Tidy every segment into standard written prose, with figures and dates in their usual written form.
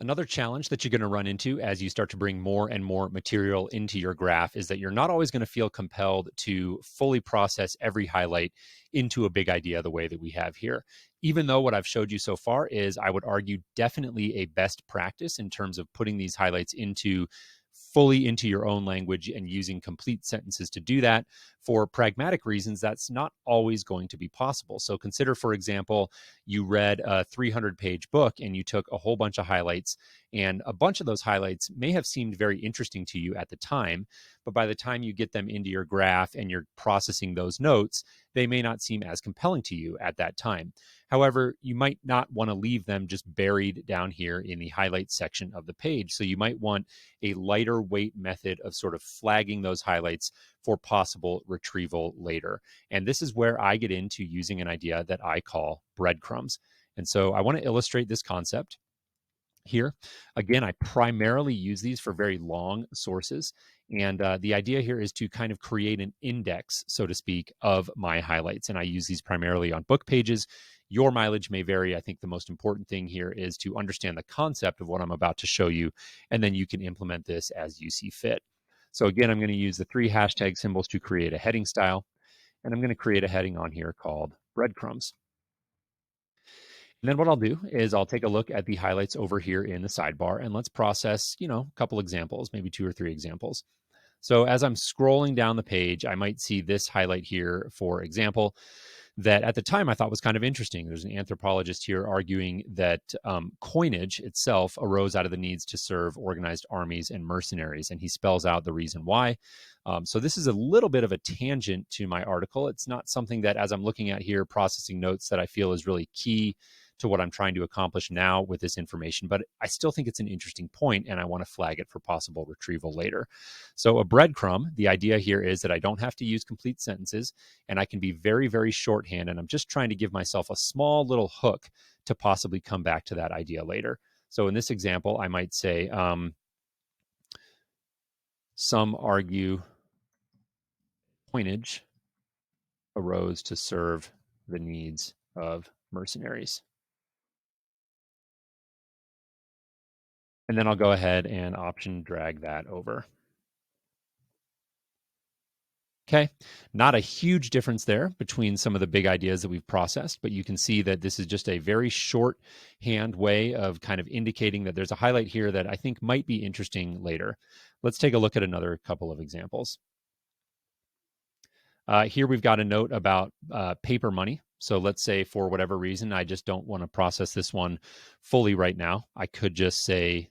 Another challenge that you're going to run into as you start to bring more and more material into your graph is that you're not always going to feel compelled to fully process every highlight into a big idea the way that we have here. Even though what I've showed you so far is, I would argue, definitely a best practice in terms of putting these highlights into fully into your own language and using complete sentences to do that. For pragmatic reasons, that's not always going to be possible. So consider, for example, you read a 300-page book and you took a whole bunch of highlights, and a bunch of those highlights may have seemed very interesting to you at the time, but by the time you get them into your graph and you're processing those notes, they may not seem as compelling to you at that time. However, you might not want to leave them just buried down here in the highlights section of the page. So you might want a lighter weight method of sort of flagging those highlights for possible retrieval later. And this is where I get into using an idea that I call breadcrumbs. And so I want to illustrate this concept here. Again, I primarily use these for very long sources. And the idea here is to kind of create an index, so to speak, of my highlights. And I use these primarily on book pages. Your mileage may vary. I think the most important thing here is to understand the concept of what I'm about to show you, and then you can implement this as you see fit. So again, I'm going to use the 3 hashtag symbols to create a heading style, and I'm going to create a heading on here called breadcrumbs. And then what I'll do is I'll take a look at the highlights over here in the sidebar, and let's process, a couple examples, maybe 2 or 3 examples. So as I'm scrolling down the page, I might see this highlight here, for example, that at the time I thought was kind of interesting. There's an anthropologist here arguing that coinage itself arose out of the needs to serve organized armies and mercenaries, and he spells out the reason why. So this is a little bit of a tangent to my article. It's not something that, as I'm looking at here, processing notes, that I feel is really key to what I'm trying to accomplish now with this information, but I still think it's an interesting point, and I want to flag it for possible retrieval later. So a breadcrumb, the idea here is that I don't have to use complete sentences, and I can be very, very shorthand, and I'm just trying to give myself a small little hook to possibly come back to that idea later. So in this example, I might say, some argue coinage arose to serve the needs of mercenaries. And then I'll go ahead and option drag that over. Okay, not a huge difference there between some of the big ideas that we've processed, but you can see that this is just a very shorthand way of kind of indicating that there's a highlight here that I think might be interesting later. Let's take a look at another couple of examples. Here we've got a note about paper money. So let's say, for whatever reason, I just don't want to process this one fully right now. I could just say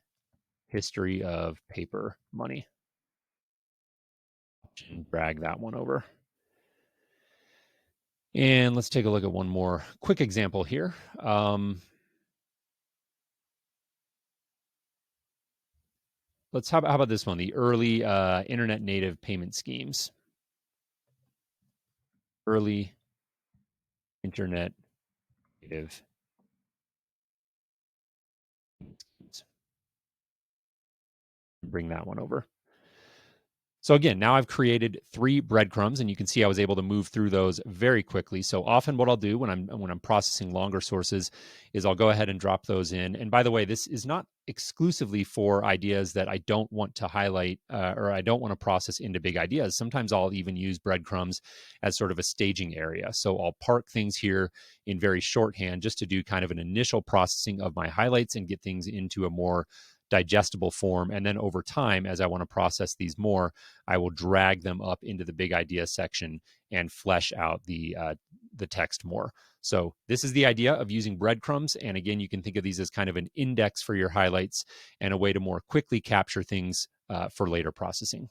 history of paper money. Drag that one over. And let's take a look at one more quick example here. How about this one? The early internet native payment schemes. Early internet native schemes. Bring that one over. So again, now I've created 3 breadcrumbs, and you can see I was able to move through those very quickly. So often what I'll do when I'm processing longer sources is I'll go ahead and drop those in. And by the way, this is not exclusively for ideas that I don't want to highlight or I don't want to process into big ideas. Sometimes I'll even use breadcrumbs as sort of a staging area. So I'll park things here in very shorthand just to do kind of an initial processing of my highlights and get things into a more digestible form. And then over time, as I want to process these more, I will drag them up into the big idea section and flesh out the text more. So this is the idea of using breadcrumbs. And again, you can think of these as kind of an index for your highlights and a way to more quickly capture things for later processing.